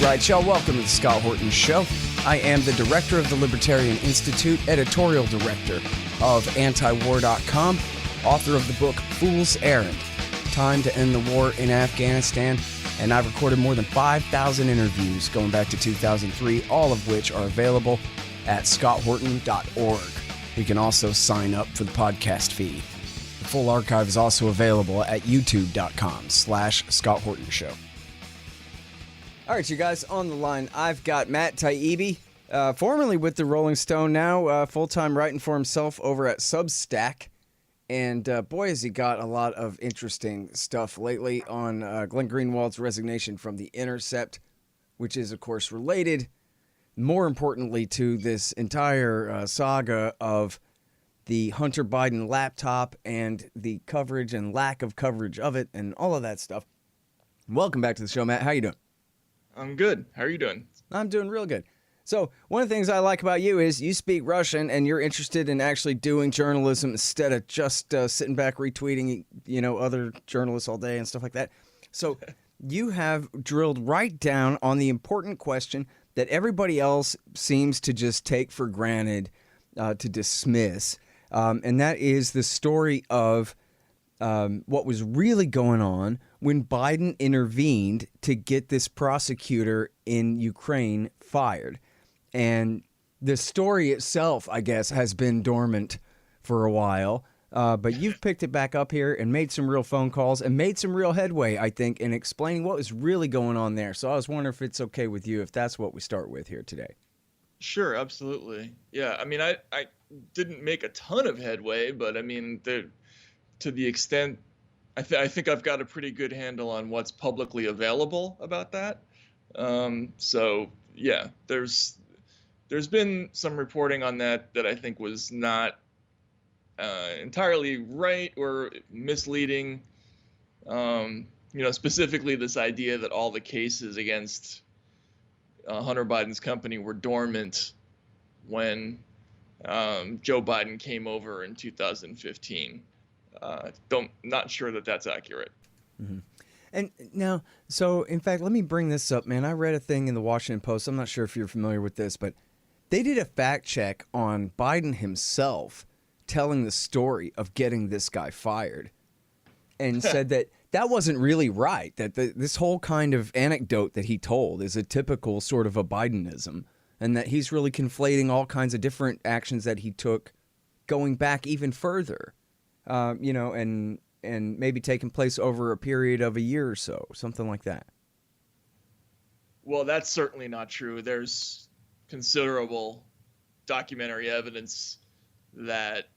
right, y'all. Welcome to the Scott Horton Show. I am the director of the Libertarian Institute, editorial director of antiwar.com, author of the book Fool's Errand, Time to End the War in Afghanistan, and I've recorded more than 5,000 interviews going back to 2003, all of which are available at scotthorton.org. You can also sign up for the podcast feed. The full archive is also available at youtube.com/Scott Horton Show. All right, you guys, on the line, I've got Matt Taibbi, formerly with the Rolling Stone, now full-time writing for himself over at Substack. And boy, has he got a lot of interesting stuff lately on Glenn Greenwald's resignation from The Intercept, which is, of course, related, more importantly, to this entire saga of the Hunter Biden laptop and the coverage and lack of coverage of it and all of that stuff. Welcome back to the show, Matt. How you doing? I'm good. How are you doing? I'm doing real good. So one of the things I like about you is you speak Russian and you're interested in actually doing journalism instead of just sitting back retweeting, other journalists all day and stuff like that. So you have drilled right down on the important question that everybody else seems to just take for granted to dismiss, and that is the story of what was really going on when Biden intervened to get this prosecutor in Ukraine fired. And the story itself, I guess, has been dormant for a while, but you've picked it back up here and made some real phone calls and made some real headway, I think, in explaining what was really going on there. So I was wondering if it's okay with you if that's what we start with here today. Sure, absolutely. Yeah, I mean, I didn't make a ton of headway, but I mean, to the extent, I think I've got a pretty good handle on what's publicly available about that. So yeah, there's been some reporting on that I think was not entirely right or misleading. Specifically this idea that all the cases against Hunter Biden's company were dormant when Joe Biden came over in 2015. Not sure that that's accurate. Mm-hmm. And now, so in fact, let me bring this up, man. I read a thing in the Washington Post. I'm not sure if you're familiar with this, but they did a fact check on Biden himself telling the story of getting this guy fired and said that wasn't really right, that this whole kind of anecdote that he told is a typical sort of a Bidenism, and that he's really conflating all kinds of different actions that he took going back even further. And maybe taking place over a period of a year or so, something like that. Well, that's certainly not true. There's considerable documentary evidence that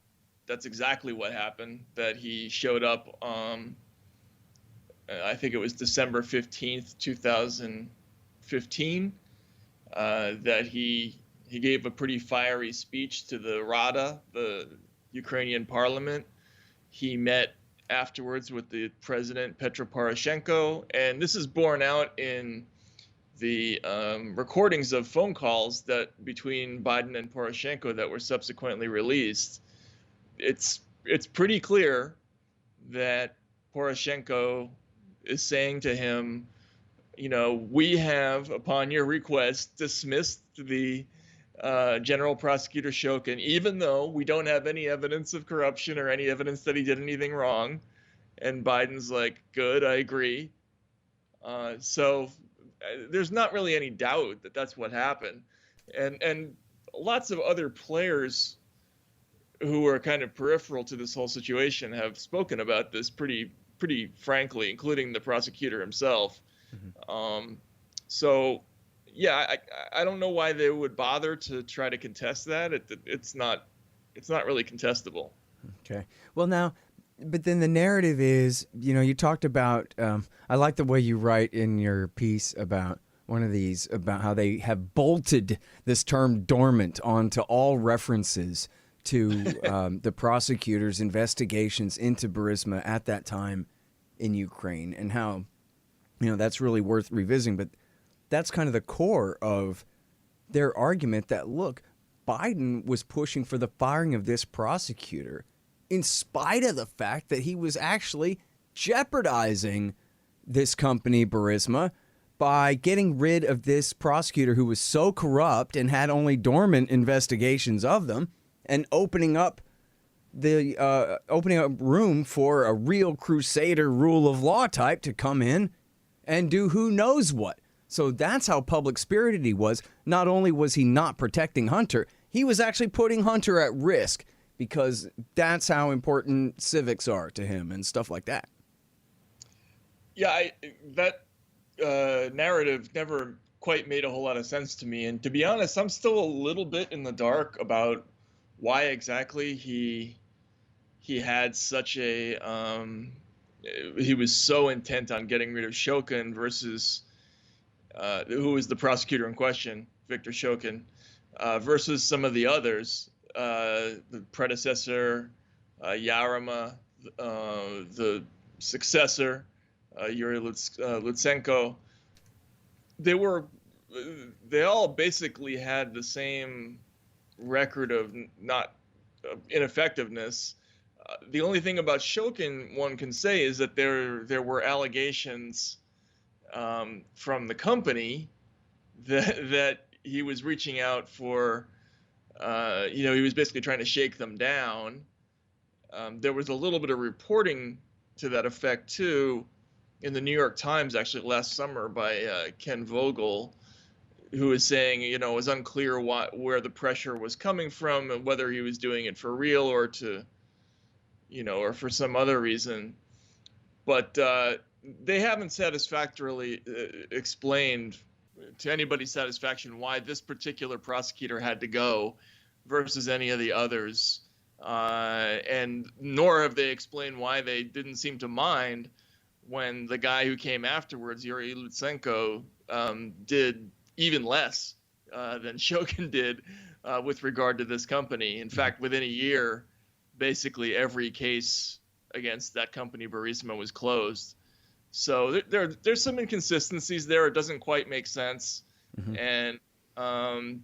that's exactly what happened, that he showed up, I think it was December 15th, 2015, that he gave a pretty fiery speech to the Rada, the Ukrainian parliament. He met afterwards with the president, Petro Poroshenko, and this is borne out in the recordings of phone calls that between Biden and Poroshenko that were subsequently released. It's pretty clear that Poroshenko is saying to him, we have, upon your request, dismissed the General Prosecutor Shokin, even though we don't have any evidence of corruption or any evidence that he did anything wrong. And Biden's like, good, I agree. So there's not really any doubt that that's what happened. And lots of other players who are kind of peripheral to this whole situation have spoken about this pretty frankly, including the prosecutor himself. Mm-hmm. Yeah, I don't know why they would bother to try to contest that. It's not really contestable. Okay. Well, now, but then the narrative is, you talked about, I like the way you write in your piece about one of these, about how they have bolted this term dormant onto all references to the prosecutor's investigations into Burisma at that time in Ukraine, and how, that's really worth revisiting. But that's kind of the core of their argument that, look, Biden was pushing for the firing of this prosecutor in spite of the fact that he was actually jeopardizing this company, Burisma, by getting rid of this prosecutor who was so corrupt and had only dormant investigations of them, and opening up room for a real crusader rule of law type to come in and do who knows what. So that's how public spirited he was. Not only was he not protecting Hunter, he was actually putting Hunter at risk, because that's how important civics are to him and stuff like that. Yeah, that narrative never quite made a whole lot of sense to me. And to be honest, I'm still a little bit in the dark about why exactly he had such a he was so intent on getting rid of Shokin versus who was the prosecutor in question, Viktor Shokin, versus some of the others, the predecessor, Yarema, the successor, Yuri Lutsenko. They all basically had the same record of ineffectiveness. The only thing about Shokin one can say is that there were allegations from the company that he was reaching out for, he was basically trying to shake them down. There was a little bit of reporting to that effect too in the New York Times actually last summer by Ken Vogel, who was saying, it was unclear where the pressure was coming from and whether he was doing it for real or or for some other reason. But they haven't satisfactorily explained to anybody's satisfaction why this particular prosecutor had to go versus any of the others. And nor have they explained why they didn't seem to mind when the guy who came afterwards, Yuri Lutsenko, did even less than Shokin did with regard to this company. In fact, within a year, basically every case against that company, Burisma, was closed. So there's some inconsistencies there. It doesn't quite make sense. Mm-hmm. And and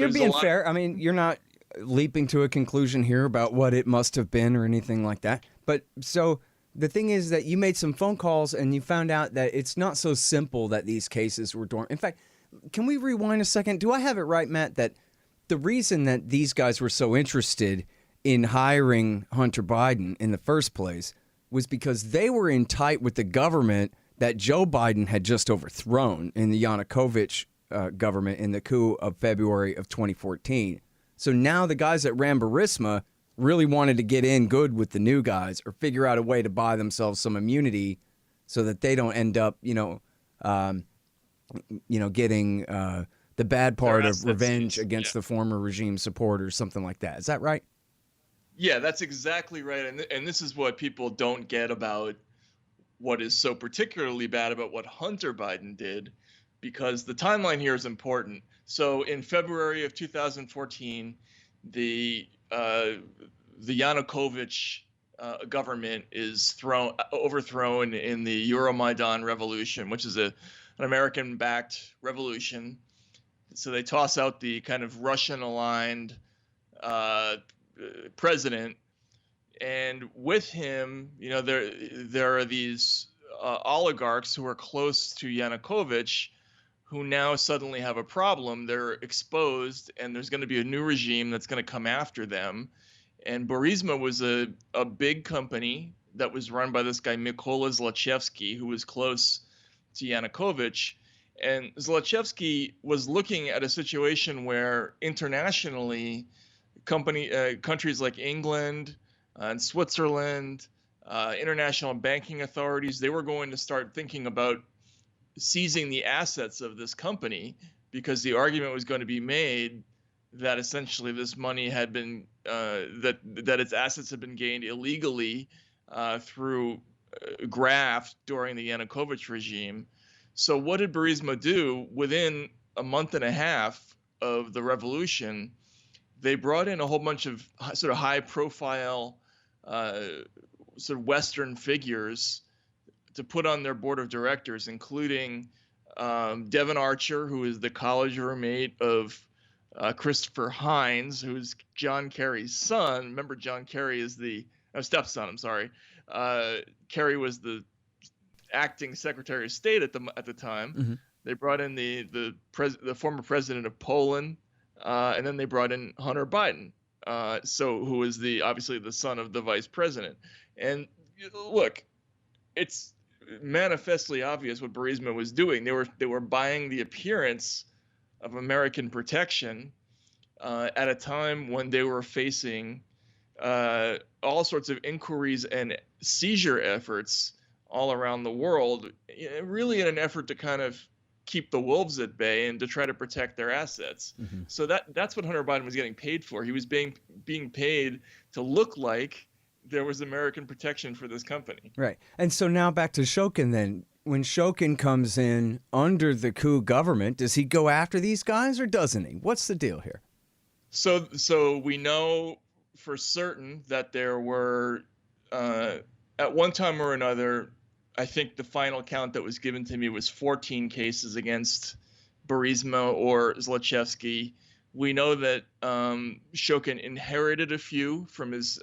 you're being fair. I mean, you're not leaping to a conclusion here about what it must have been or anything like that. But so the thing is that you made some phone calls and you found out that it's not so simple that these cases were dormant. In fact, can we rewind a second? Do I have it right, Matt, that the reason that these guys were so interested in hiring Hunter Biden in the first place was because they were in tight with the government that Joe Biden had just overthrown in the Yanukovych government in the coup of February of 2014. So now the guys that ran Burisma really wanted to get in good with the new guys or figure out a way to buy themselves some immunity so that they don't end up, getting the bad part of revenge against the former regime supporters, something like that. Is that right? Yeah, that's exactly right. And this is what people don't get about what is so particularly bad about what Hunter Biden did, because the timeline here is important. So in February of 2014, the Yanukovych government is overthrown in the Euromaidan revolution, which is an American-backed revolution. So they toss out the kind of Russian-aligned president, and with him, there are these oligarchs who are close to Yanukovych, who now suddenly have a problem. They're exposed, and there's going to be a new regime that's going to come after them. And Burisma was a big company that was run by this guy Mykola Zlochevsky, who was close to Yanukovych. And Zlochevsky was looking at a situation where internationally, countries like England and Switzerland, international banking authorities, they were going to start thinking about seizing the assets of this company, because the argument was going to be made that essentially this money had been that its assets had been gained illegally through graft during the Yanukovych regime. So what did Burisma do? Within a month and a half of the revolution, they brought in a whole bunch of sort of high-profile sort of Western figures to put on their board of directors, including Devon Archer, who is the college roommate of Christopher Hines, who's John Kerry's son. Remember, John Kerry is the stepson. I'm sorry. Kerry was the acting Secretary of State at the time. Mm-hmm. They brought in the former president of Poland, and then they brought in Hunter Biden, who was obviously the son of the vice president. And look, it's manifestly obvious what Burisma was doing. They were buying the appearance of American protection at a time when they were facing all sorts of inquiries and seizure efforts all around the world, really in an effort to kind of keep the wolves at bay and to try to protect their assets. Mm-hmm. So that's what Hunter Biden was getting paid for. He was being paid to look like there was American protection for this company. Right. And so now back to Shokin then. When Shokin comes in under the government, does he go after these guys or doesn't he? What's the deal here? So we know for certain that there were, at one time or another, I think the final count that was given to me was 14 cases against Burisma or Zlochevsky. We know that Shokin inherited a few from his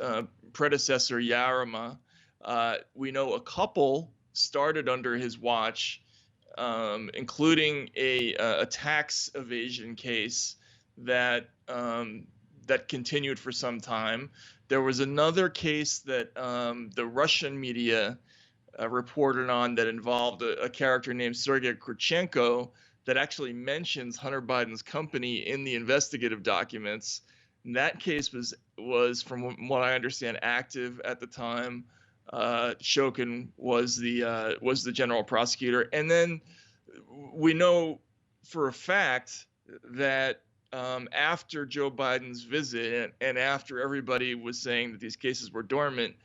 predecessor, Yarema. We know a couple started under his watch, including a tax evasion case that continued for some time. There was another case that the Russian media reported on that involved a character named Sergei Kurchenko that actually mentions Hunter Biden's company in the investigative documents. And that case was, from what I understand, active at the time. Shokin was the general prosecutor, and then we know for a fact that after Joe Biden's visit and after everybody was saying that these cases were dormant,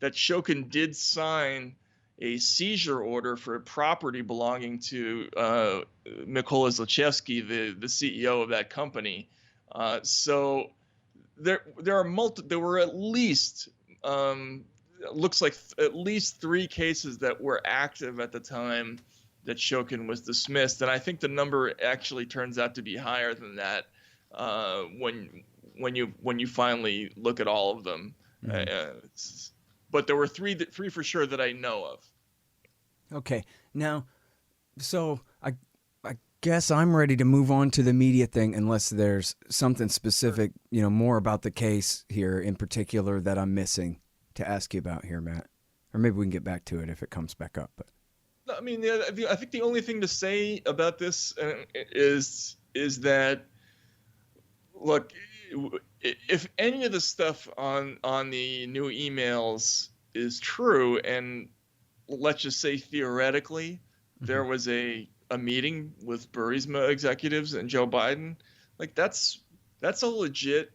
that Shokin did sign a seizure order for property belonging to Mykola Zlochevsky, the CEO of that company. So there were at least looks like at least 3 cases that were active at the time that Shokin was dismissed, and I think the number actually turns out to be higher than that when you finally look at all of them. Mm-hmm. But there were three for sure that I know of. Okay, now, so I guess I'm ready to move on to the media thing, unless there's something specific, more about the case here in particular that I'm missing to ask you about here, Matt. Or maybe we can get back to it if it comes back up. But I mean, I think the only thing to say about this is that, look, if any of the stuff on the new emails is true, and let's just say theoretically, mm-hmm. there was a meeting with Burisma executives and Joe Biden, like that's a legit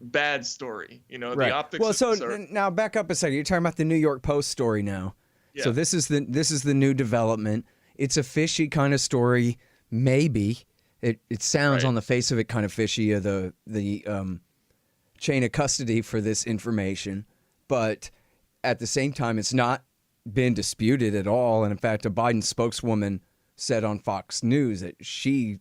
bad story, Right. The optics. Well, so now back up a second. You're talking about the New York Post story now. Yeah. So this is the new development. It's a fishy kind of story. Maybe it sounds right on the face of it kind of fishy, the chain of custody for this information, but at the same time, it's not been disputed at all. And in fact, a Biden spokeswoman said on Fox News that she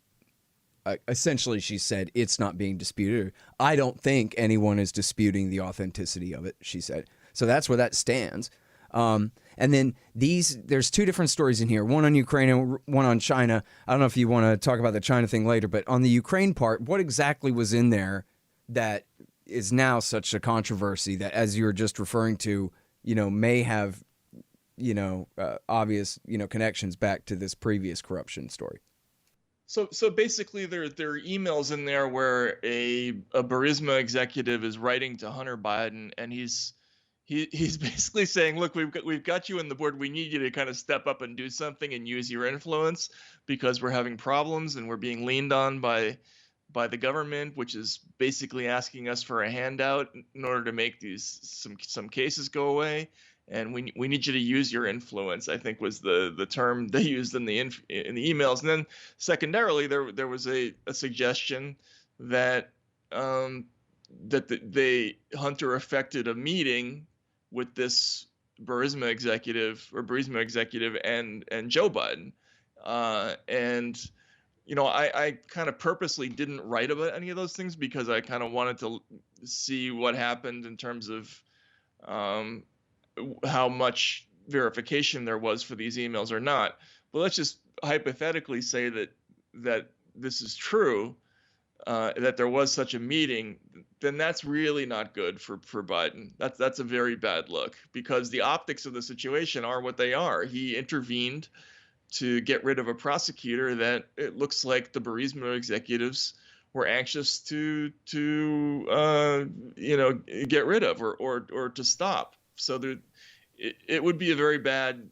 said it's not being disputed. I don't think anyone is disputing the authenticity of it, she said. So that's where that stands. And then there's 2 different stories in here, one on Ukraine and one on China. I don't know if you want to talk about the China thing later, but on the Ukraine part, what exactly was in there that is now such a controversy that, as you were just referring to, may have, obvious, connections back to this previous corruption story? So basically, there are emails in there where a Burisma executive is writing to Hunter Biden, and he's basically saying, look, we've got you on the board. We need you to kind of step up and do something and use your influence because we're having problems and we're being leaned on by the government, which is basically asking us for a handout in order to make some cases go away. And we need you to use your influence, I think was the term they used in the emails. And then secondarily, there was a suggestion that Hunter effected a meeting with this Burisma executive and Joe Biden. And I kind of purposely didn't write about any of those things because I kind of wanted to see what happened in terms of how much verification there was for these emails or not. But let's just hypothetically say that this is true, that there was such a meeting. Then that's really not good for Biden. That's a very bad look, because the optics of the situation are what they are. He intervened to get rid of a prosecutor that it looks like the Burisma executives were anxious to get rid of, or to stop. So it would be a very bad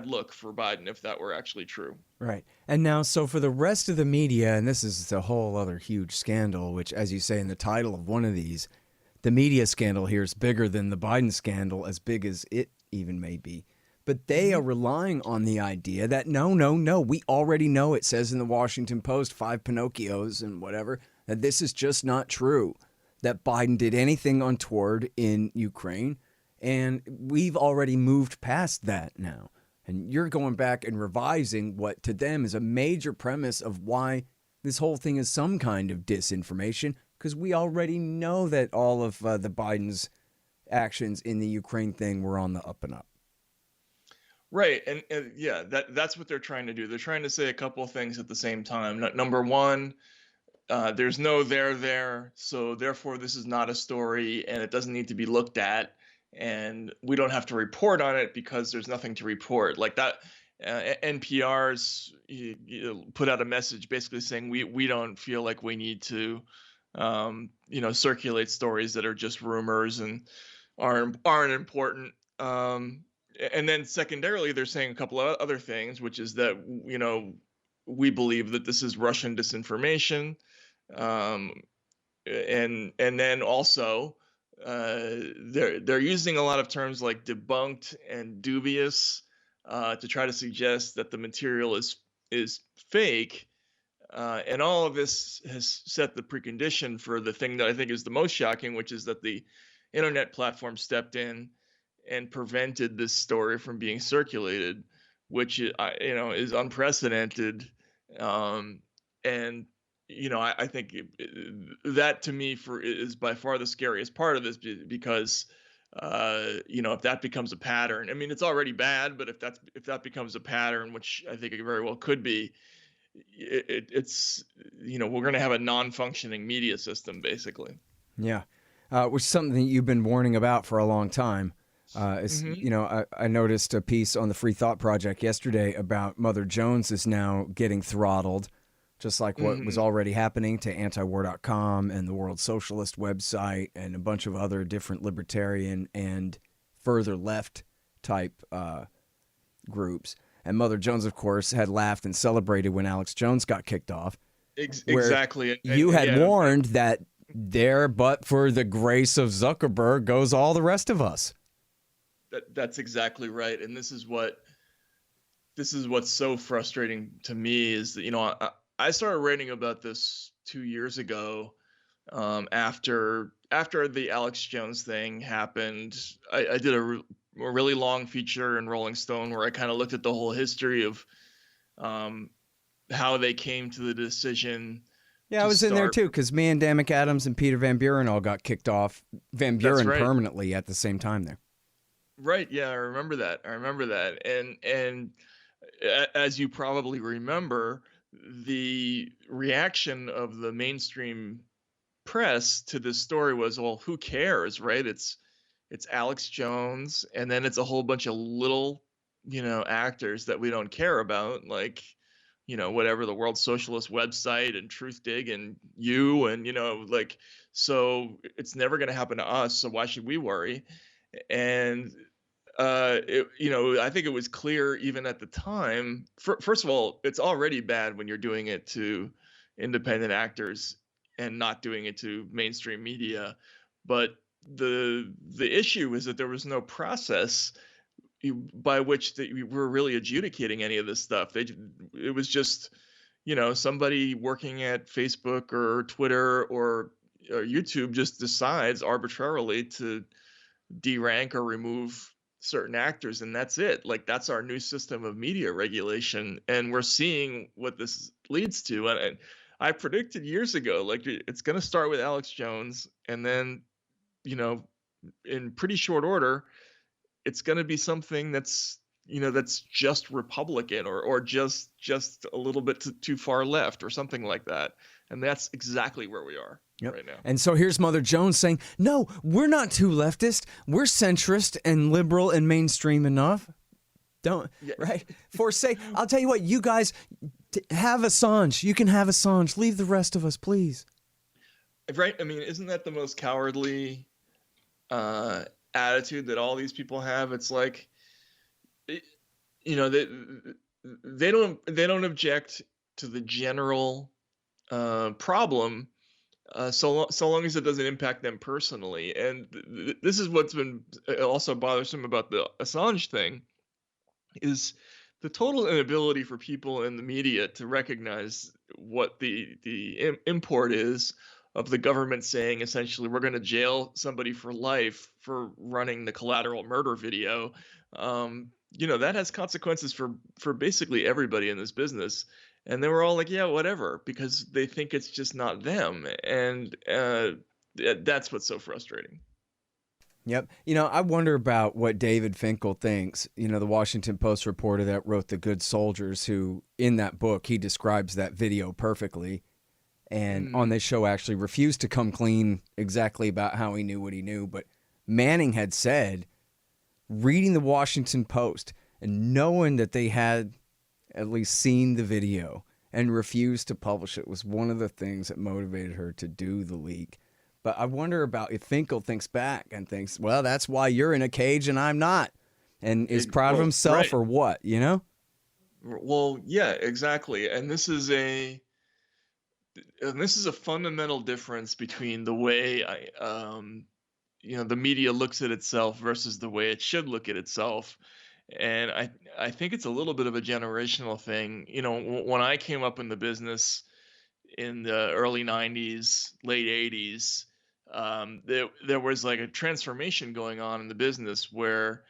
look for Biden if that were actually true. Right. And now, so for the rest of the media, and this is a whole other huge scandal, which, as you say in the title of one of these, the media scandal here is bigger than the Biden scandal, as big as it even may be. But they are relying on the idea that no, we already know, it says in the Washington Post, 5 Pinocchios and whatever, that this is just not true, that Biden did anything untoward in Ukraine. And we've already moved past that now. And you're going back and revising what to them is a major premise of why this whole thing is some kind of disinformation, because we already know that all of the Biden's actions in the Ukraine thing were on the up and up. Right. And yeah, that's what they're trying to do. They're trying to say a couple of things at the same time. Number one, there's no there, so therefore this is not a story and it doesn't need to be looked at. And we don't have to report on it because there's nothing to report. Like that, NPR's put out a message basically saying we don't feel like we need to, circulate stories that are just rumors and aren't important. And then secondarily, they're saying a couple of other things, which is that we believe that this is Russian disinformation, and then also. They're using a lot of terms like debunked and dubious to try to suggest that the material is fake, and all of this has set the precondition for the thing that I think is the most shocking, which is that the internet platform stepped in and prevented this story from being circulated, which is unprecedented, and I think that to me is by far the scariest part of this, because if that becomes a pattern, I mean, it's already bad, but if that becomes a pattern, which I think it very well could be, it's we're going to have a non-functioning media system, basically. Yeah, which is something that you've been warning about for a long time. I noticed a piece on the Free Thought Project yesterday about Mother Jones is now getting throttled, just like what was already happening to antiwar.com and the World Socialist website and a bunch of other different libertarian and further left type groups. And Mother Jones, of course, had laughed and celebrated when Alex Jones got kicked off. Exactly. You had warned that there, but for the grace of Zuckerberg, goes all the rest of us. That's exactly right. And this is what's so frustrating to me is that, I started writing about this 2 years ago, after the Alex Jones thing happened. I did a really long feature in Rolling Stone where I kind of looked at the whole history of how they came to the decision. Yeah, I was in there too, because me and Dan McAdams and Peter Van Buren all got kicked off Van Buren permanently at the same time there. Right. Yeah, I remember that. And as you probably remember, the reaction of the mainstream press to this story was, well, who cares, right? It's Alex Jones, and then it's a whole bunch of little, actors that we don't care about, like, whatever, the World Socialist website and Truthdig and you, and, so it's never going to happen to us, so why should we worry? And I think it was clear even at the time. First of all, it's already bad when you're doing it to independent actors and not doing it to mainstream media. But the issue is that there was no process by which we were really adjudicating any of this stuff. It was just, somebody working at Facebook or Twitter or YouTube just decides arbitrarily to derank or remove certain actors, and that's it. Like, that's our new system of media regulation, and we're seeing what this leads to. And I predicted years ago, like, it's going to start with Alex Jones, and then in pretty short order it's going to be something that's, that's just Republican or just a little bit too far left or something like that. And that's exactly where we are right now. And so here's Mother Jones saying, no, we're not too leftist. We're centrist and liberal and mainstream enough. Right? I'll tell you what, you guys have Assange. You can have Assange. Leave the rest of us, please. Right? I mean, isn't that the most cowardly attitude that all these people have? It's like, they don't object to the general problem, so long as it doesn't impact them personally. And this is what's been also bothersome about the Assange thing, is the total inability for people in the media to recognize what the import is of the government saying, essentially, we're going to jail somebody for life for running the collateral murder video. That has consequences for basically everybody in this business. And they were all like, yeah, whatever, because they think it's just not them. And that's what's so frustrating. Yep. I wonder about what David Finkel thinks, the Washington Post reporter that wrote The Good Soldiers, who in that book, he describes that video perfectly. And on this show actually refused to come clean exactly about how he knew what he knew. But Manning had said, reading the Washington Post and knowing that they had at least seen the video and refused to publish it was one of the things that motivated her to do the leak. But I wonder about if Finkel thinks back and thinks, well, that's why you're in a cage and I'm not, and is proud of himself, right, or what, Well, yeah, exactly. And this is a fundamental difference between the way the media looks at itself versus the way it should look at itself. And I think it's a little bit of a generational thing. When I came up in the business in the early 90s, late 80s, there was like a transformation going on in the business where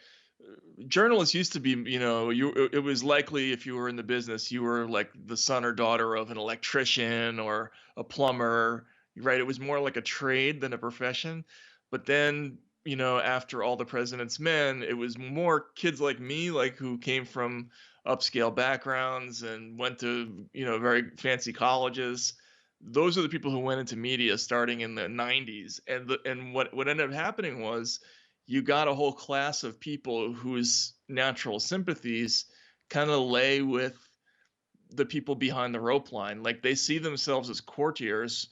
journalists used to be, it was likely if you were in the business, you were like the son or daughter of an electrician or a plumber, right? It was more like a trade than a profession. But then, after All the President's Men, it was more kids like me, like who came from upscale backgrounds and went to, very fancy colleges. Those are the people who went into media starting in the 90s. And what ended up happening was you got a whole class of people whose natural sympathies kind of lay with the people behind the rope line. Like they see themselves as courtiers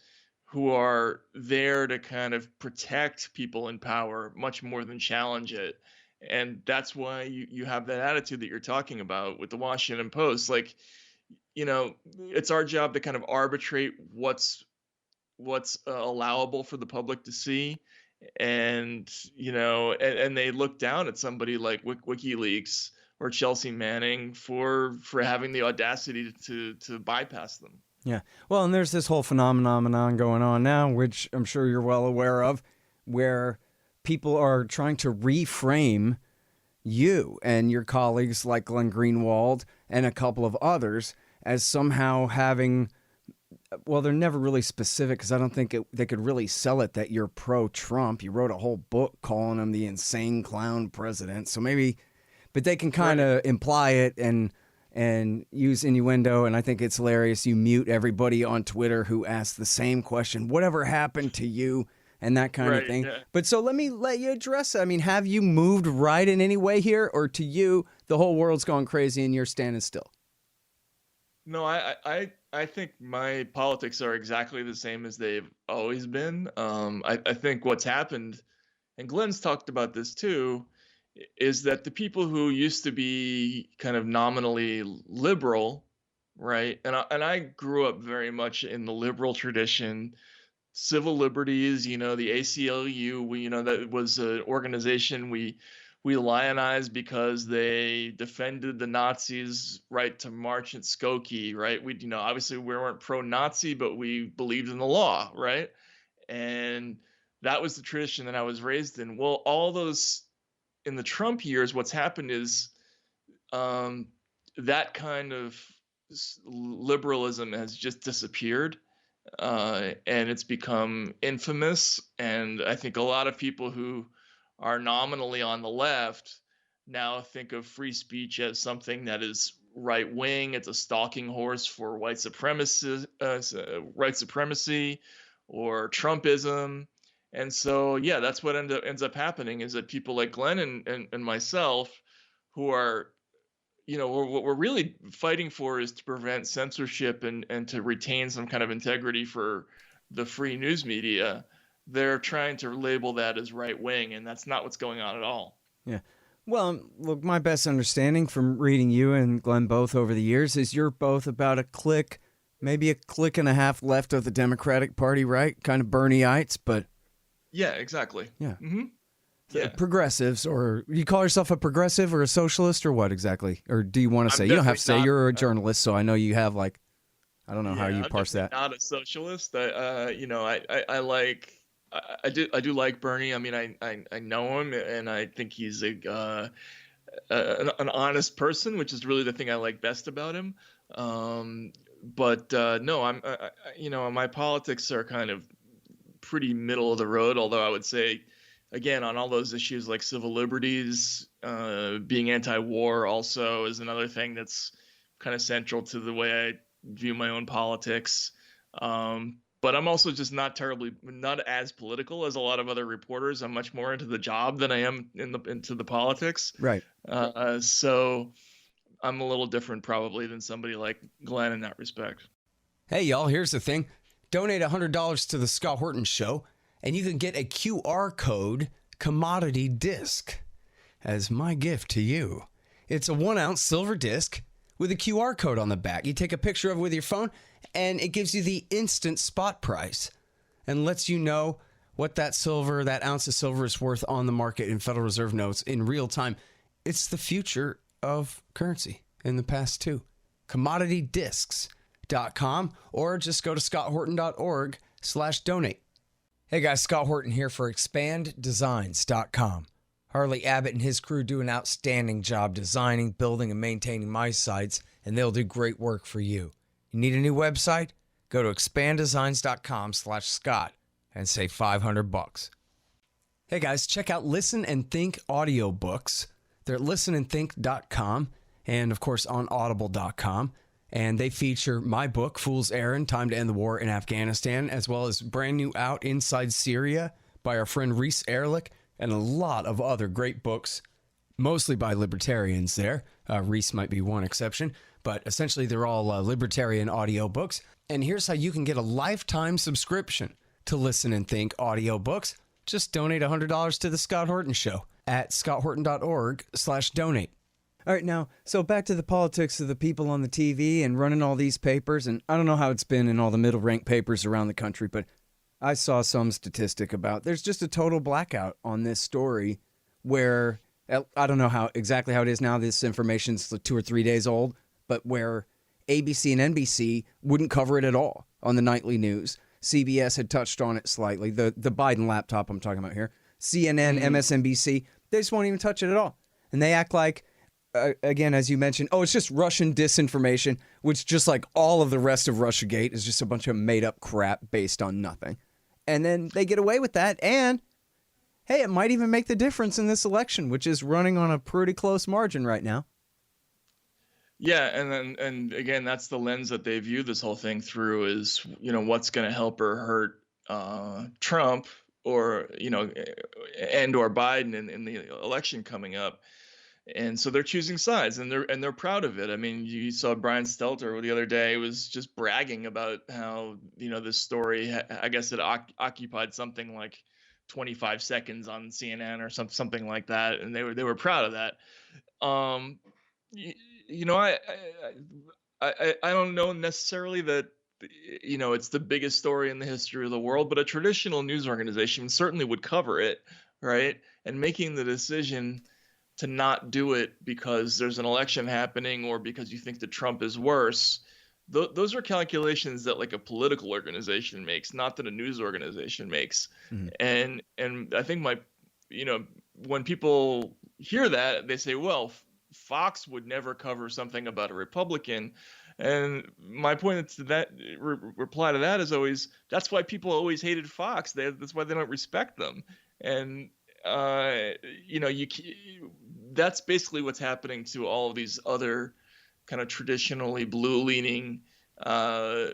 who are there to kind of protect people in power much more than challenge it. And that's why you have that attitude that you're talking about with the Washington Post. Like, it's our job to kind of arbitrate what's allowable for the public to see. And, and they look down at somebody like WikiLeaks or Chelsea Manning for having the audacity to bypass them. Yeah. Well, and there's this whole phenomenon going on now, which I'm sure you're well aware of, where people are trying to reframe you and your colleagues like Glenn Greenwald and a couple of others as somehow having, well, they're never really specific because I don't think they could really sell it that you're pro-Trump. You wrote a whole book calling him the insane clown president. So maybe, but they can kind of imply it and use innuendo, and I think it's hilarious. You mute everybody on Twitter who asks the same question, whatever happened to you, and that kind of thing. Yeah. But so let me let you address it. I mean, have you moved right in any way here, or to you, the whole world's gone crazy and you're standing still? No, I think my politics are exactly the same as they've always been. I think what's happened, and Glenn's talked about this too, is that the people who used to be kind of nominally liberal, right? And I grew up very much in the liberal tradition, civil liberties, the ACLU, that was an organization we lionized because they defended the Nazis' right to march at Skokie, right? We, obviously we weren't pro-Nazi, but we believed in the law, right? And that was the tradition that I was raised in. Well, all those, in the Trump years, what's happened is that kind of liberalism has just disappeared, and it's become infamous. And I think a lot of people who are nominally on the left now think of free speech as something that is right wing. It's a stalking horse for white supremacy, or Trumpism. And so, yeah, that's what ends up happening, is that people like Glenn and myself, who are, what we're really fighting for is to prevent censorship and to retain some kind of integrity for the free news media. They're trying to label that as right wing, and that's not what's going on at all. Yeah. Well, look, my best understanding from reading you and Glenn both over the years is you're both about a click, maybe a click and a half left of the Democratic Party, right? Kind of Bernieites, but... Yeah, exactly. Yeah. Mm-hmm. Yeah. Progressives, or you call yourself a progressive or a socialist or what exactly? Or do you want to say? You don't have to say. You're a journalist, so I know you have, like, I don't know how you parse that. I'm not a socialist. I like... I do like Bernie. I mean, I know him, and I think he's an honest person, which is really the thing I like best about him. But no, my politics are kind of pretty middle of the road. Although I would say, again, on all those issues like civil liberties, being anti-war also is another thing that's kind of central to the way I view my own politics. But I'm also just not as political as a lot of other reporters. I'm much more into the job than I am into the politics. Right. So I'm a little different probably than somebody like Glenn in that respect. Hey, y'all, here's the thing. Donate $100 to the Scott Horton Show, and you can get a QR code commodity disc as my gift to you. It's a 1-ounce silver disc with a QR code on the back. You take a picture of it with your phone, and it gives you the instant spot price and lets you know what that ounce of silver is worth on the market in Federal Reserve notes in real time. It's the future of currency in the past too. CommodityDiscs.com, or just go to scotthorton.org/donate. Hey guys, Scott Horton here for ExpandDesigns.com. Harley Abbott and his crew do an outstanding job designing, building, and maintaining my sites, and they'll do great work for you. You need a new website? Go to expanddesigns.com/Scott and save $500. Hey guys, check out Listen and Think audiobooks. They're at listenandthink.com and of course on audible.com. And they feature my book, Fool's Errand, Time to End the War in Afghanistan, as well as brand new out Inside Syria by our friend Reese Ehrlich, and a lot of other great books, mostly by libertarians there. Reese might be one exception, but essentially they're all libertarian audiobooks. And here's how you can get a lifetime subscription to Listen and Think audiobooks. Just donate $100 to the Scott Horton Show at scotthorton.org/donate. All right, now, so back to the politics of the people on the TV and running all these papers. And I don't know how it's been in all the middle-ranked papers around the country, but I saw some statistic about there's just a total blackout on this story where, I don't know exactly how it is now. This information's 2 or 3 days old, but where ABC and NBC wouldn't cover it at all on the nightly news. CBS had touched on it slightly. The Biden laptop I'm talking about here. CNN, MSNBC, they just won't even touch it at all. And they act like, again, as you mentioned, it's just Russian disinformation, which just like all of the rest of Russiagate is just a bunch of made-up crap based on nothing. And then they get away with that, and hey, it might even make the difference in this election, which is running on a pretty close margin right now. Yeah, and again, that's the lens that they view this whole thing through, is what's going to help or hurt Trump, or and or Biden in the election coming up. And so they're choosing sides, and they're proud of it. I mean, you saw Brian Stelter the other day was just bragging about how this story, I guess it occupied something like 25 seconds on CNN or something like that, and they were proud of that. I don't know necessarily that it's the biggest story in the history of the world, but a traditional news organization certainly would cover it, right? And making the decision to not do it because there's an election happening or because you think that Trump is worse, those are calculations that like a political organization makes, not that a news organization makes. Mm-hmm. And I think when people hear that, they say, well, Fox would never cover something about a Republican. And my point to that reply to that is always, that's why people always hated Fox. That's why they don't respect them. And that's basically what's happening to all of these other kind of traditionally blue-leaning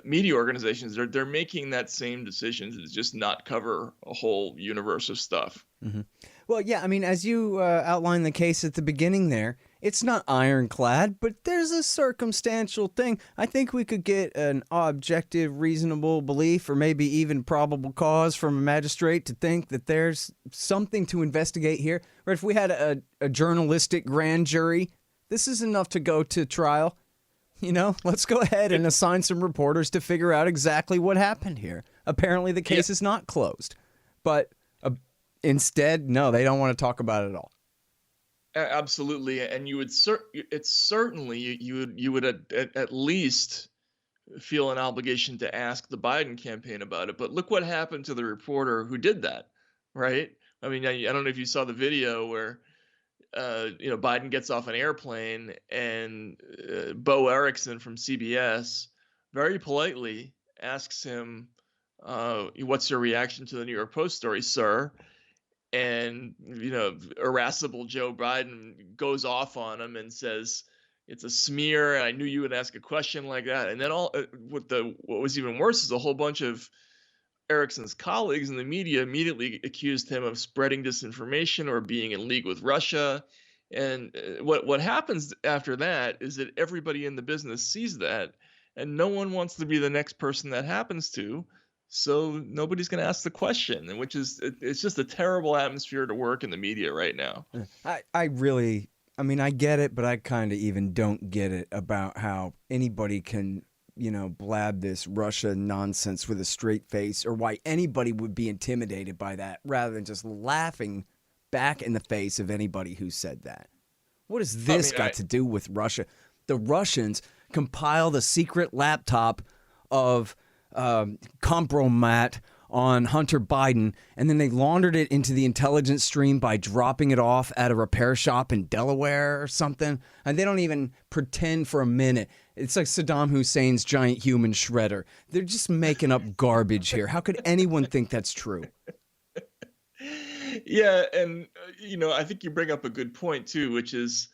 media organizations. They're making that same decision to just not cover a whole universe of stuff. Mm-hmm. Well, yeah, I mean, as you outlined the case at the beginning there, it's not ironclad, but there's a circumstantial thing. I think we could get an objective, reasonable belief or maybe even probable cause from a magistrate to think that there's something to investigate here. Or if we had a journalistic grand jury, this is enough to go to trial. You know, let's go ahead and assign some reporters to figure out exactly what happened here. Apparently the case is not closed, but instead, no, they don't want to talk about it at all. Absolutely, and you would you would at least feel an obligation to ask the Biden campaign about it. But look what happened to the reporter who did that, right? I mean, I don't know if you saw the video where Biden gets off an airplane and Bo Erickson from CBS very politely asks him, "What's your reaction to the New York Post story, sir?" And irascible Joe Biden goes off on him and says it's a smear. I knew you would ask a question like that. And then what was even worse is a whole bunch of Erickson's colleagues in the media immediately accused him of spreading disinformation or being in league with Russia. And what happens after that is that everybody in the business sees that, and no one wants to be the next person that happens to. So nobody's going to ask the question, and it's just a terrible atmosphere to work in the media right now. I mean, I get it, but I kind of even don't get it about how anybody can, blab this Russia nonsense with a straight face, or why anybody would be intimidated by that rather than just laughing back in the face of anybody who said that. What has this got to do with Russia? The Russians compiled a secret laptop of compromat on Hunter Biden, and then they laundered it into the intelligence stream by dropping it off at a repair shop in Delaware or something. And they don't even pretend for a minute. It's like Saddam Hussein's giant human shredder. They're just making up garbage here. How could anyone think that's true? Yeah, and I think you bring up a good point too, which is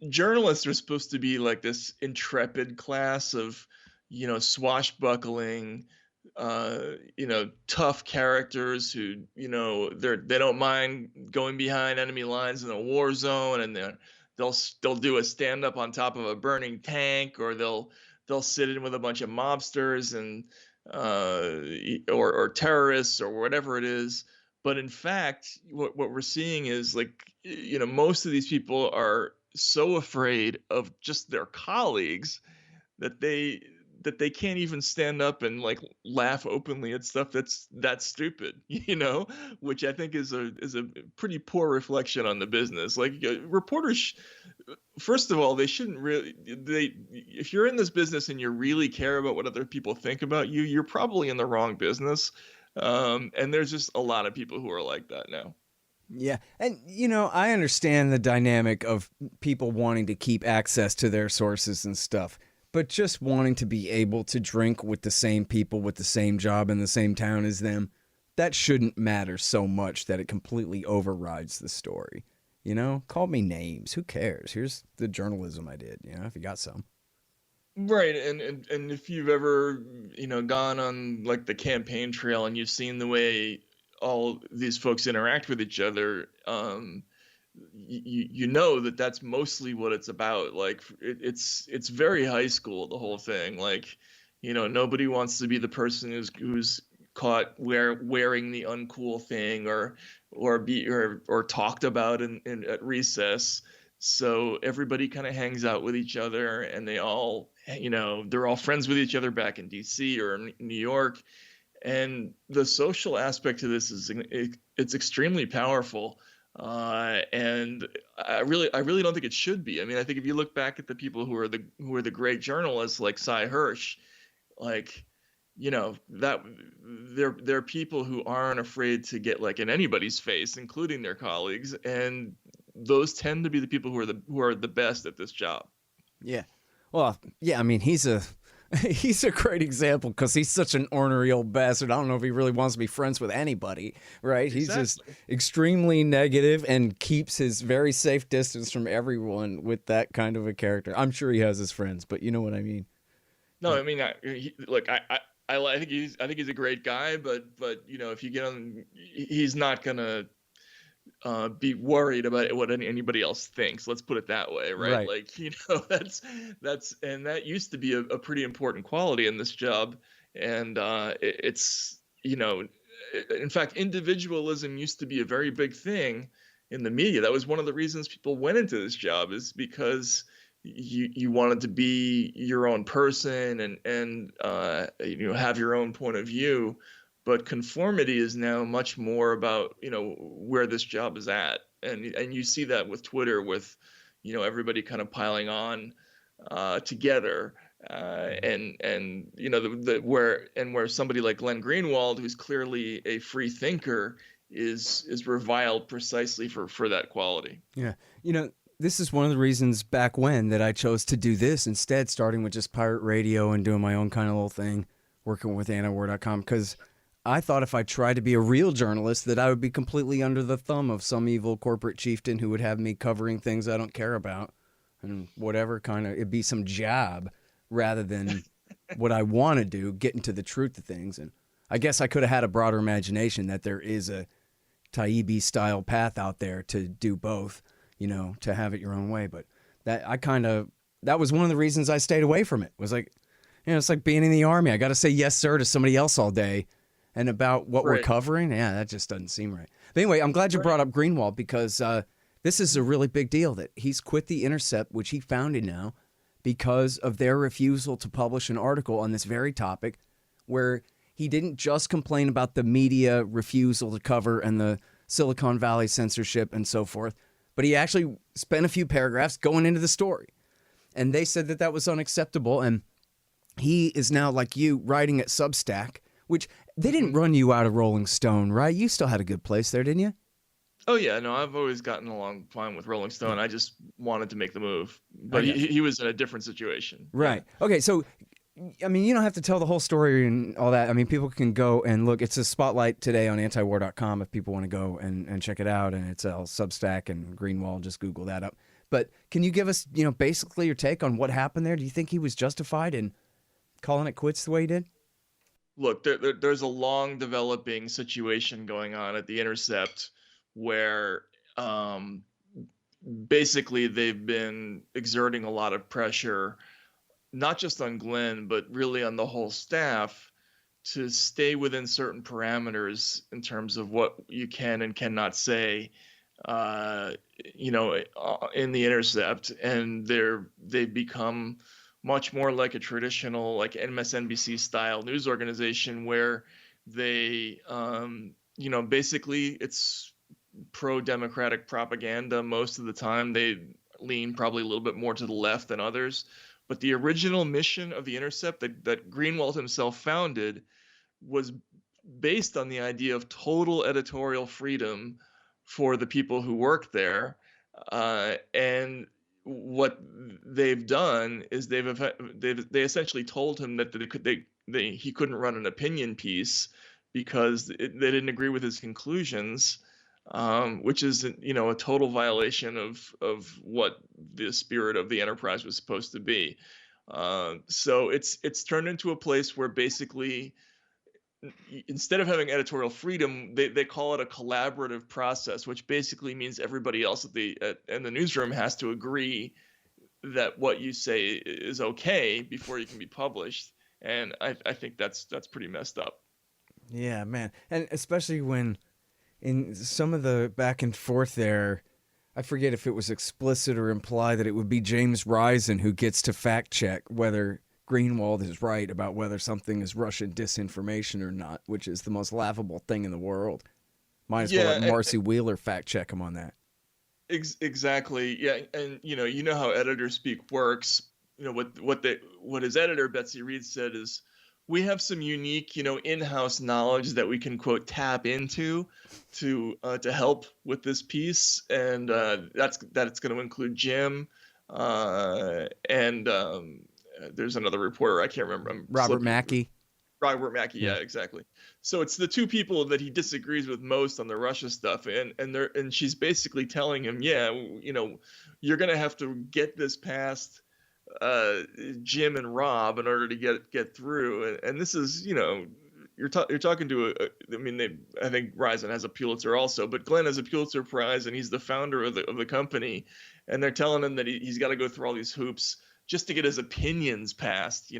journalists are supposed to be like this intrepid class of swashbuckling, tough characters who, they don't mind going behind enemy lines in a war zone, and they'll do a stand up on top of a burning tank, or they'll sit in with a bunch of mobsters and or terrorists or whatever it is. But in fact, what we're seeing is most of these people are so afraid of just their colleagues that they can't even stand up and laugh openly at stuff that's stupid, which I think is a pretty poor reflection on the business. Reporters, first of all, they shouldn't really, if you're in this business and you really care about what other people think about you, you're probably in the wrong business. And there's just a lot of people who are like that now. Yeah. And, I understand the dynamic of people wanting to keep access to their sources and stuff. But just wanting to be able to drink with the same people with the same job in the same town as them, that shouldn't matter so much that it completely overrides the story. Call me names. Who cares? Here's the journalism I did, if you got some. Right. And if you've ever, gone on the campaign trail and you've seen the way all these folks interact with each other, you know that's mostly what it's about. It's very high school, the whole thing. Nobody wants to be the person who's caught wearing the uncool thing or talked about at recess. So everybody kind of hangs out with each other, and they're all friends with each other back in DC or in New York. And the social aspect of this it's extremely powerful. And I really don't think it should be. I mean, I think if you look back at the people who are the great journalists like Cy Hirsch, that they're people who aren't afraid to get in anybody's face, including their colleagues, and those tend to be the people who are the best at this job. Yeah. Well, yeah, I mean, he's a He's a great example because he's such an ornery old bastard. I don't know if he really wants to be friends with anybody, right? He's just extremely negative and keeps his very safe distance from everyone with that kind of a character. I'm sure he has his friends, but you know what I mean. No, I mean, I think he's a great guy, but if you get on, he's not gonna be worried about what anybody else thinks. Let's put it that way, right? Right. Like, and that used to be a pretty important quality in this job. And it's, in fact, individualism used to be a very big thing in the media. That was one of the reasons people went into this job, is because you wanted to be your own person and have your own point of view. But conformity is now much more about, where this job is at. And you see that with Twitter, with, everybody kind of piling on together. Where somebody like Glenn Greenwald, who's clearly a free thinker, is reviled precisely for that quality. Yeah. This is one of the reasons back when that I chose to do this instead, starting with just pirate radio and doing my own kind of little thing, working with antiwar.com, because I thought if I tried to be a real journalist that I would be completely under the thumb of some evil corporate chieftain who would have me covering things I don't care about and whatever kind of, it'd be some job rather than what I want to do, getting to the truth of things. And I guess I could have had a broader imagination that there is a Taibbi style path out there to do both, to have it your own way. But that was one of the reasons I stayed away from it. Was like, it's like being in the Army. I got to say yes, sir, to somebody else all day. And about what we're covering, that just doesn't seem right. But anyway, I'm glad you brought up Greenwald, because this is a really big deal that he's quit The Intercept, which he founded now, because of their refusal to publish an article on this very topic, where he didn't just complain about the media refusal to cover and the Silicon Valley censorship and so forth, but he actually spent a few paragraphs going into the story. And they said that was unacceptable, and he is now, like you, writing at Substack, which they didn't run you out of Rolling Stone, right? You still had a good place there, didn't you? Oh, yeah. No, I've always gotten along fine with Rolling Stone. I just wanted to make the move. But he was in a different situation. Right. Yeah. Okay, so, I mean, you don't have to tell the whole story and all that. I mean, people can go and look. It's a spotlight today on antiwar.com if people want to go and check it out. And it's all Substack and Greenwald. Just Google that up. But can you give us, basically your take on what happened there? Do you think he was justified in calling it quits the way he did? Look, there's a long developing situation going on at The Intercept where basically they've been exerting a lot of pressure, not just on Glenn, but really on the whole staff, to stay within certain parameters in terms of what you can and cannot say, in The Intercept. And they've become much more like a traditional, like MSNBC style news organization, where they, basically it's pro-democratic propaganda most of the time. They lean probably a little bit more to the left than others. But the original mission of The Intercept that Greenwald himself founded was based on the idea of total editorial freedom for the people who work there. And what they've done is they essentially told him that he couldn't run an opinion piece because they didn't agree with his conclusions, which is a total violation of what the spirit of the enterprise was supposed to be. So it's turned into a place where basically, instead of having editorial freedom, they call it a collaborative process, which basically means everybody else in the newsroom has to agree that what you say is okay before you can be published. And I think that's pretty messed up. Yeah, man. And especially when in some of the back and forth there, I forget if it was explicit or implied that it would be James Risen who gets to fact check whether Greenwald is right about whether something is Russian disinformation or not, which is the most laughable thing in the world. Might as well let Marcy Wheeler fact check him on that. Exactly. Yeah, and you know how editor speak works. What his editor Betsy Reed said is, we have some unique, in-house knowledge that we can, quote, tap into to help with this piece, and it's going to include Jim and there's another reporter, I can't remember. I'm Robert slipping. Mackey. Robert Mackey, yeah, exactly. So it's the two people that he disagrees with most on the Russia stuff, and she's basically telling him, yeah, you're gonna have to get this past Jim and Rob in order to get through, and this is, you're talking to I mean, I think Ryzen has a Pulitzer also, but Glenn has a Pulitzer Prize, and he's the founder of the company, and they're telling him that he's got to go through all these hoops just to get his opinions passed.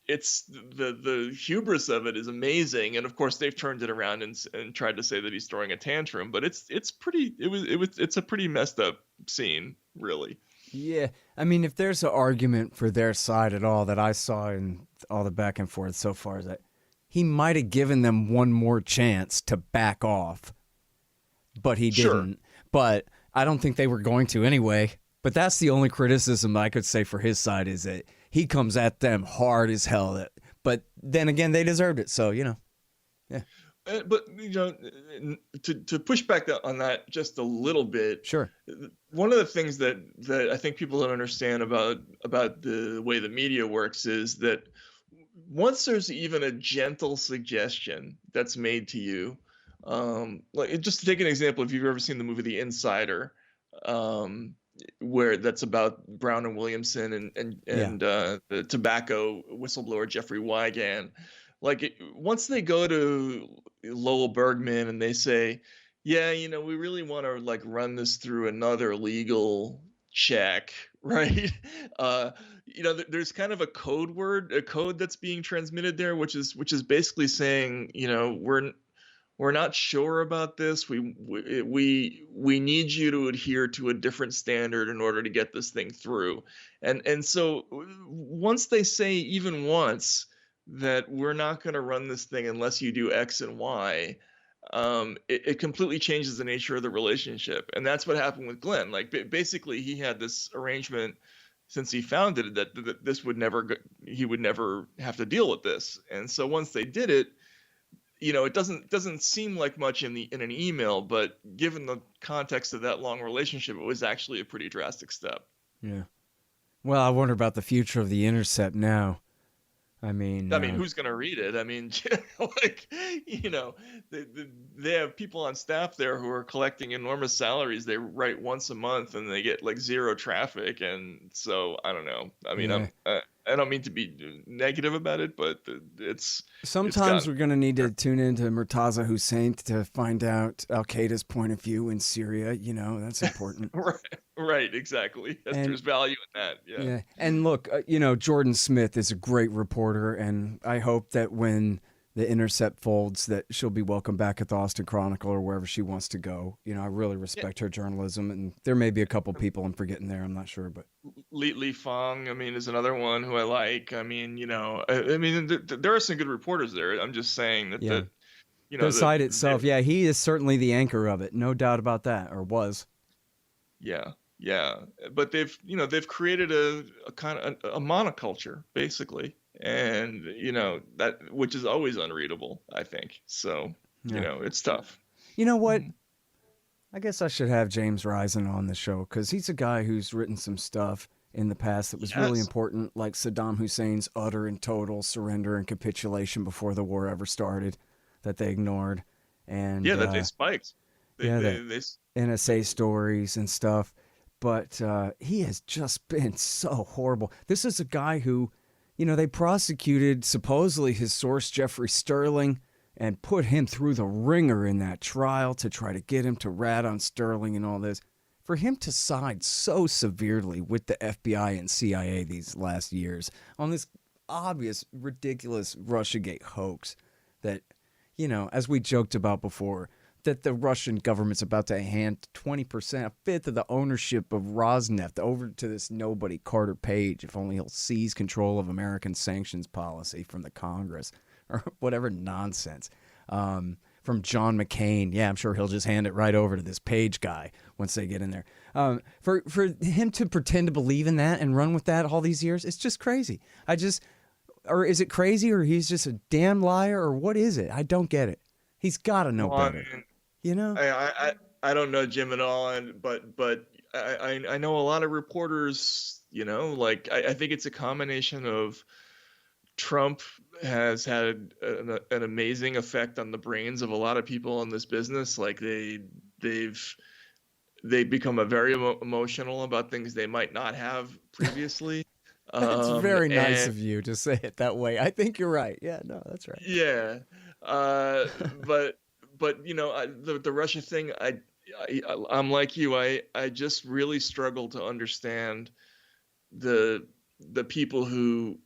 It's the hubris of it is amazing, and of course they've turned it around and tried to say that he's throwing a tantrum, but it's a pretty messed up scene, really. Yeah, I mean, if there's an argument for their side at all that I saw in all the back and forth so far, is that he might have given them one more chance to back off, but he didn't. But I don't think they were going to anyway. But that's the only criticism I could say for his side, is that he comes at them hard as hell. But then again, they deserved it. So, yeah. But to push back on that just a little bit. Sure. One of the things that I think people don't understand about the way the media works is that once there's even a gentle suggestion that's made to you, like just to take an example, if you've ever seen the movie The Insider, where that's about Brown and Williamson and the tobacco whistleblower Jeffrey Wigand. Like once they go to Lowell Bergman and they say, yeah, we really want to like run this through another legal check, right? There's kind of a code that's being transmitted there, which is basically saying, we're not sure about this. We need you to adhere to a different standard in order to get this thing through. And so once they say even once that we're not going to run this thing unless you do X and Y, it completely changes the nature of the relationship. And that's what happened with Glenn. Like basically he had this arrangement since he founded it that this would never, he would never have to deal with this. And so once they did it, it doesn't seem like much in an email, but given the context of that long relationship, it was actually a pretty drastic step. Yeah. Well, I wonder about the future of The Intercept now. I mean, who's going to read it? I mean, they have people on staff there who are collecting enormous salaries. They write once a month and they get like zero traffic. And so I don't know. I mean, I don't mean to be negative about it, but sometimes we're going to need to tune into Murtaza Hussein to find out Al-Qaeda's point of view in Syria. That's important. Right, exactly. There's value in that. Yeah. And look, Jordan Smith is a great reporter, and I hope that when The Intercept folds, that she'll be welcome back at the Austin Chronicle or wherever she wants to go. I really respect her journalism, and there may be a couple people I'm forgetting there. I'm not sure, but Li Fong, is another one who I like. There are some good reporters there. I'm just saying that the site itself. He is certainly the anchor of it, no doubt about that, or was. Yeah, but they've created a kind of a monoculture basically, and that which is always unreadable, I think. So it's tough. You know what? I guess I should have James Risen on the show because he's a guy who's written some stuff in the past that was really important, like Saddam Hussein's utter and total surrender and capitulation before the war ever started, that they ignored, and that they spiked. They NSA stories and stuff. But he has just been so horrible. This is a guy who, they prosecuted supposedly his source, Jeffrey Sterling, and put him through the ringer in that trial to try to get him to rat on Sterling and all this. For him to side so severely with the FBI and CIA these last years on this obvious, ridiculous Russiagate hoax that, as we joked about before, that the Russian government's about to hand 20%, a fifth of the ownership of Rosneft over to this nobody, Carter Page, if only he'll seize control of American sanctions policy from the Congress or whatever nonsense. From John McCain. Yeah, I'm sure he'll just hand it right over to this Page guy once they get in there. For him to pretend to believe in that and run with that all these years, it's just crazy. Or is it crazy or he's just a damn liar or what is it? I don't get it. He's got to know better. I don't know Jim at all, but I know a lot of reporters Like I think it's a combination of Trump has had an amazing effect on the brains of a lot of people in this business. Like they've become a very emotional about things they might not have previously. That's very nice And of you to say it that way. I think you're right. Yeah, no, that's right. yeah, uh, but the Russia thing, I'm like you. I just really struggle to understand the people who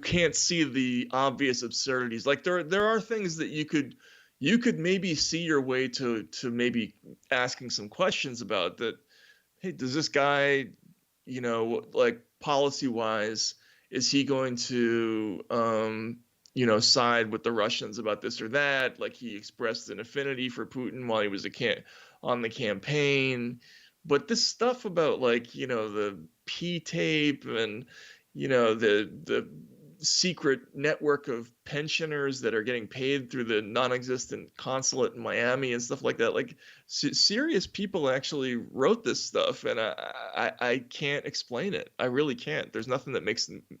can't see the obvious absurdities. Like there are things that you could maybe see your way to maybe asking some questions about that. Hey, does this guy, like policy wise, is he going to side with the Russians about this or that? Like he expressed an affinity for Putin while he was on the campaign. But this stuff about like, the P tape and the secret network of pensioners that are getting paid through the non-existent consulate in Miami and stuff like that. Like serious people actually wrote this stuff, and I can't explain it. I really can't. There's nothing that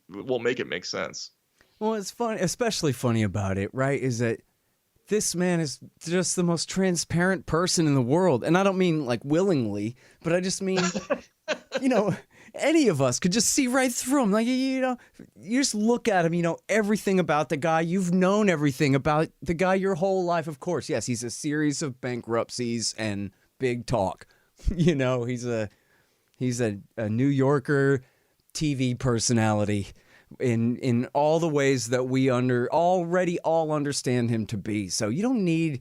will make it make sense. Well, it's funny, especially funny about it, right, is that this man is just the most transparent person in the world. And I don't mean like willingly, but I just mean, any of us could just see right through him. Like, you just look at him, everything about the guy. You've known everything about the guy your whole life, of course. Yes, he's a series of bankruptcies and big talk. He's a New Yorker TV personality in all the ways that we already all understand him to be. So you don't need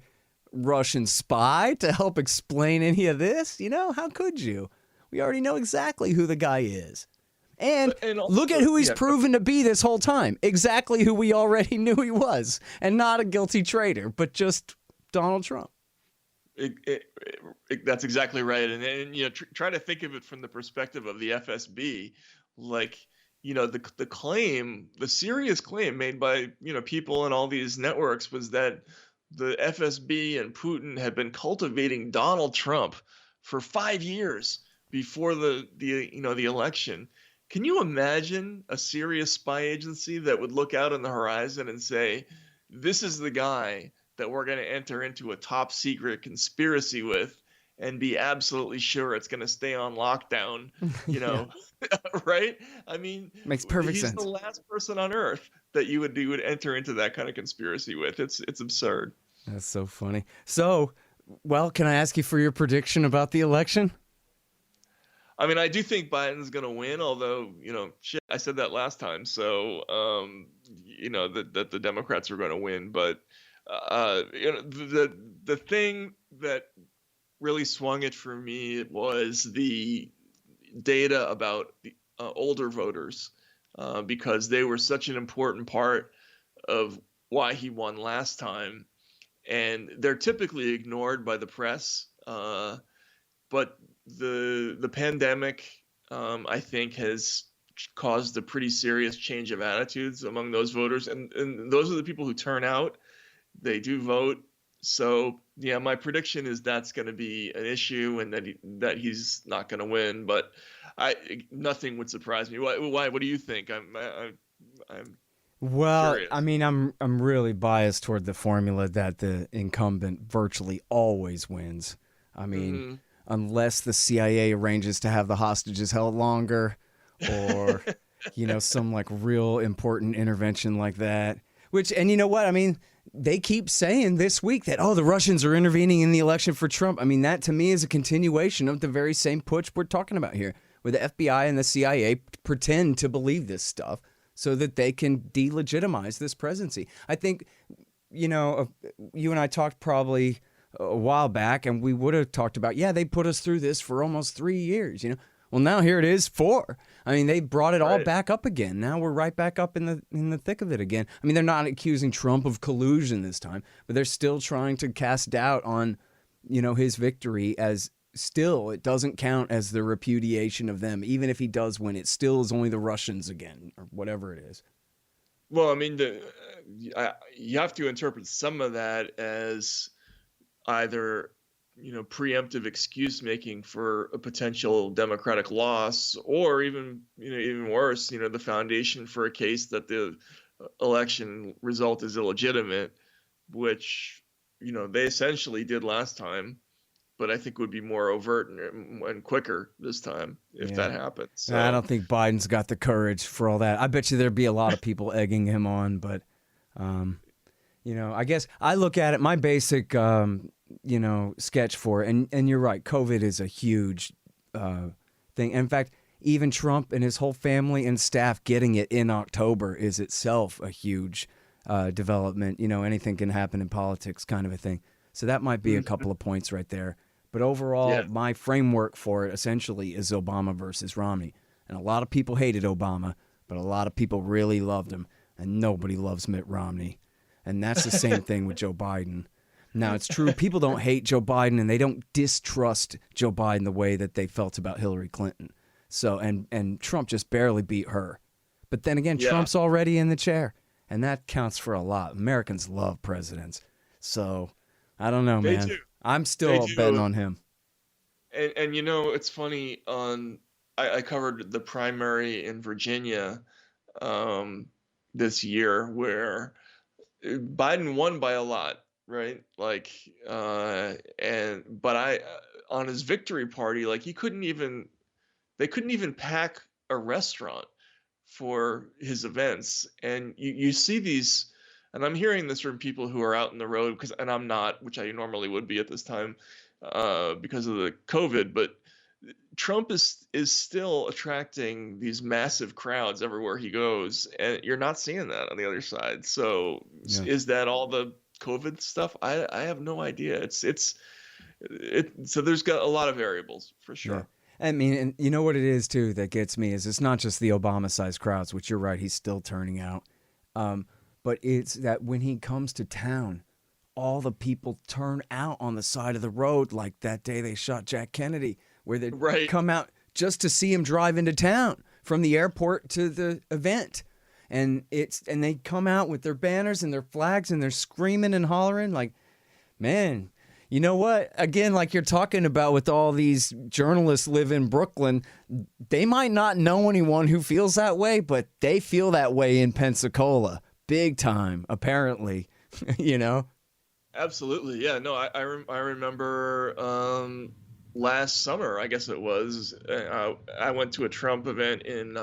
Russian spy to help explain any of this. How could you? We already know exactly who the guy is. And also, look at who he's proven to be this whole time. Exactly who we already knew he was. And not a guilty traitor, but just Donald Trump. That's exactly right. And try to think of it from the perspective of the FSB. Like, the serious claim made by, people in all these networks was that the FSB and Putin had been cultivating Donald Trump for 5 years before the election. Can you imagine a serious spy agency that would look out on the horizon and say, this is the guy that we're going to enter into a top secret conspiracy with and be absolutely sure it's going to stay on lockdown, right? I mean, makes perfect sense. He's the last person on earth that you would enter into that kind of conspiracy with. It's absurd. That's so funny. So, well, can I ask you for your prediction about the election? I mean, I do think Biden's going to win, although, I said that last time. So, that the Democrats are going to win. But, the thing that really swung it for me was the data about the older voters, because they were such an important part of why he won last time. And they're typically ignored by the press. But the pandemic, I think, has caused a pretty serious change of attitudes among those voters. And those are the people who turn out. They do vote. So, yeah, my prediction is that's going to be an issue and that he's not going to win. But nothing would surprise me. Why? What do you think? I'm well, curious. I mean, I'm really biased toward the formula that the incumbent virtually always wins. I mean, unless the CIA arranges to have the hostages held longer or, some like real important intervention like that. And you know what? I mean, they keep saying this week that, the Russians are intervening in the election for Trump. I mean, that to me is a continuation of the very same putsch we're talking about here, where the FBI and the CIA pretend to believe this stuff so that they can delegitimize this presidency. I think, you and I talked probably a while back, and we would have talked about, they put us through this for almost 3 years, Well, now here it is, 4. I mean, they brought it all back up again. Now we're right back up in the thick of it again. I mean, they're not accusing Trump of collusion this time, but they're still trying to cast doubt on, his victory as still it doesn't count as the repudiation of them. Even if he does win, it still is only the Russians again, or whatever it is. Well, I mean, you have to interpret some of that as either preemptive excuse making for a potential Democratic loss, or even worse, the foundation for a case that the election result is illegitimate, which, they essentially did last time, but I think would be more overt and quicker this time if that happens. So. I don't think Biden's got the courage for all that. I bet you there'd be a lot of people egging him on, but, I guess I look at it, my basic, sketch for it, and you're right, COVID is a huge thing. In fact, even Trump and his whole family and staff getting it in October is itself a huge development. Anything can happen in politics kind of a thing. So that might be a couple of points right there. But overall, my framework for it essentially is Obama versus Romney. And a lot of people hated Obama, but a lot of people really loved him. And nobody loves Mitt Romney. And that's the same thing with Joe Biden. Now, it's true, people don't hate Joe Biden and they don't distrust Joe Biden the way that they felt about Hillary Clinton. So, and Trump just barely beat her. But then again, Trump's already in the chair. And that counts for a lot. Americans love presidents. So, I don't know, man. I'm still betting on him. And it's funny. I covered the primary in Virginia this year, where Biden won by a lot, right? Like, but on his victory party, like they couldn't even pack a restaurant for his events, and you see these. And I'm hearing this from people who are out in the road, and I'm not, which I normally would be at this time because of the COVID. But Trump is still attracting these massive crowds everywhere he goes, and you're not seeing that on the other side. So is that all the COVID stuff? I have no idea. So there's got a lot of variables for sure. Yeah. I mean, and you know what it is too that gets me is it's not just the Obama-sized crowds, which you're right, he's still turning out. But it's that when he comes to town, all the people turn out on the side of the road, like that day they shot Jack Kennedy, where they come out just to see him drive into town from the airport to the event. And they come out with their banners and their flags and they're screaming and hollering like, man, you know what? Again, like you're talking about with all these journalists live in Brooklyn, they might not know anyone who feels that way, but they feel that way in Pensacola. Big time, apparently, Absolutely, yeah. No, I remember last summer, I guess it was. I went to a Trump event in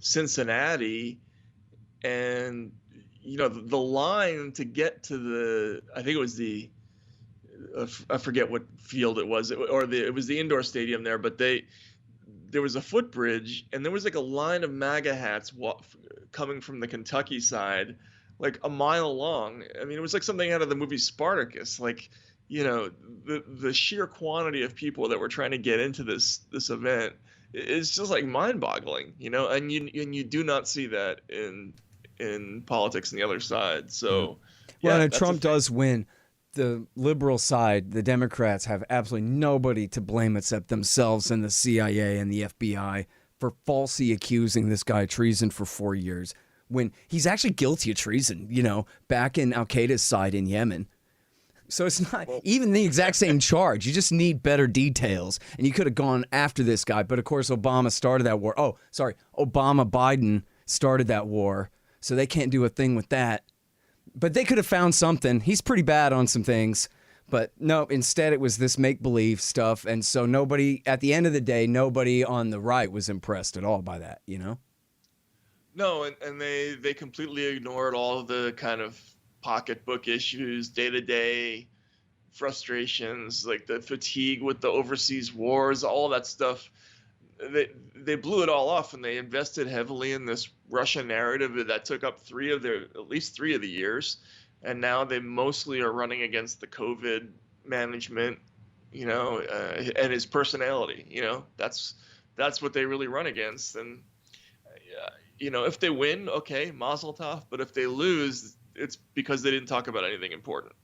Cincinnati, and the line to get to I think it was I forget what field it was, it was the indoor stadium there, but there was a footbridge, and there was like a line of MAGA hats coming from the Kentucky side, like a mile long. I mean, it was like something out of the movie Spartacus. Like, the sheer quantity of people that were trying to get into this event is just like mind-boggling, and you do not see that in politics on the other side. So, and Trump does win. The liberal side, the Democrats, have absolutely nobody to blame except themselves and the CIA and the FBI for falsely accusing this guy of treason for 4 years when he's actually guilty of treason, back in Al-Qaeda's side in Yemen. So it's not even the exact same charge. You just need better details. And you could have gone after this guy. But, of course, Obama started that war. Oh, sorry. Biden started that war. So they can't do a thing with that. But they could have found something. He's pretty bad on some things. But no, instead it was this make-believe stuff. And so at the end of the day, nobody on the right was impressed at all by that, No, and they completely ignored all of the kind of pocketbook issues, day-to-day frustrations, like the fatigue with the overseas wars, all that stuff. They blew it all off, and they invested heavily in this Russia narrative that took up at least three of the years. And now they mostly are running against the COVID management, and his personality. That's what they really run against. And if they win, okay, mazel tov. But if they lose, it's because they didn't talk about anything important.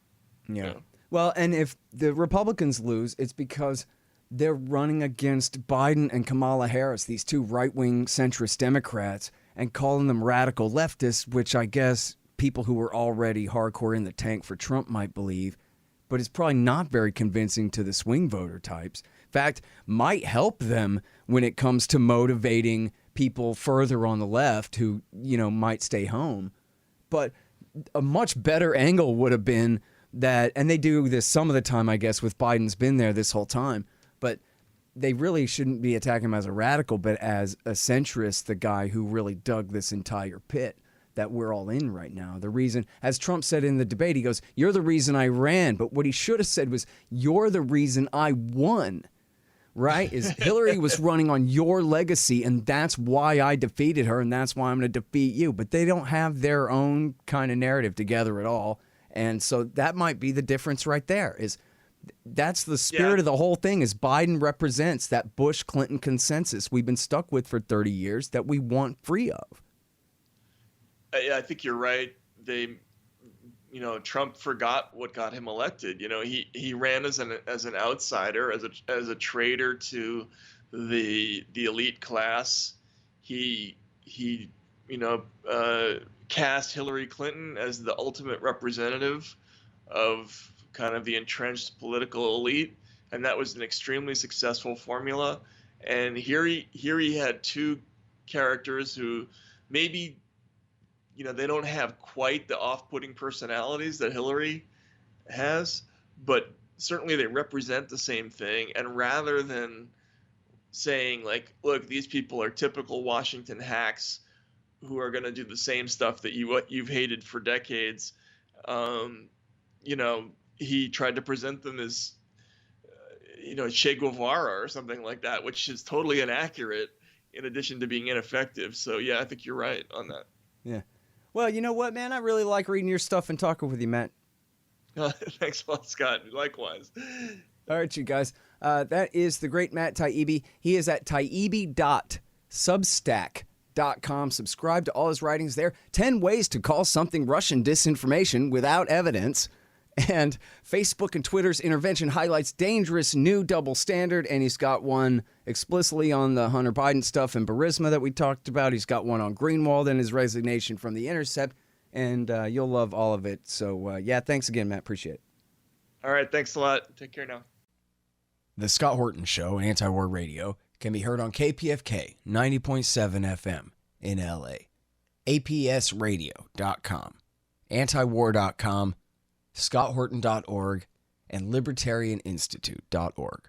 Yeah. Well, and if the Republicans lose, it's because they're running against Biden and Kamala Harris, these two right-wing centrist Democrats, and calling them radical leftists, which I guess people who were already hardcore in the tank for Trump might believe. but it's probably not very convincing to the swing voter types. In fact, might help them when it comes to motivating people further on the left who, might stay home. But a much better angle would have been that, and they do this some of the time, I guess, with Biden's been there this whole time, but they really shouldn't be attacking him as a radical, but as a centrist, the guy who really dug this entire pit that we're all in right now. The reason, as Trump said in the debate, he goes, "You're the reason I ran." But what he should have said was, "You're the reason I won." Right? Is Hillary was running on your legacy, and that's why I defeated her, and that's why I'm going to defeat you. But they don't have their own kind of narrative together at all. And so that might be the difference right there. That's the spirit of the whole thing, is Biden represents that Bush-Clinton consensus we've been stuck with for 30 years that we want free of. I think you're right. Trump forgot what got him elected. He ran as an outsider, as a traitor to the elite class. He cast Hillary Clinton as the ultimate representative of kind of the entrenched political elite, and that was an extremely successful formula. And here he had two characters who maybe they don't have quite the off-putting personalities that Hillary has, but certainly they represent the same thing. And rather than saying, like, look, these people are typical Washington hacks who are going to do the same stuff that you've hated for decades, he tried to present them as, Che Guevara or something like that, which is totally inaccurate in addition to being ineffective. So, yeah, I think you're right on that. Yeah. Well, you know what, man? I really like reading your stuff and talking with you, Matt. Thanks a lot, Scott. Likewise. All right, you guys. That is the great Matt Taibbi. He is at taibbi.substack.com. Subscribe to all his writings there. 10 ways to call something Russian disinformation without evidence. And Facebook and Twitter's intervention highlights dangerous new double standard. And he's got one explicitly on the Hunter Biden stuff and Burisma that we talked about. He's got one on Greenwald and his resignation from The Intercept. And you'll love all of it. So, thanks again, Matt. Appreciate it. All right. Thanks a lot. Take care now. The Scott Horton Show, Anti-War Radio, can be heard on KPFK 90.7 FM in LA, APSradio.com, antiwar.com, scotthorton.org, and libertarianinstitute.org.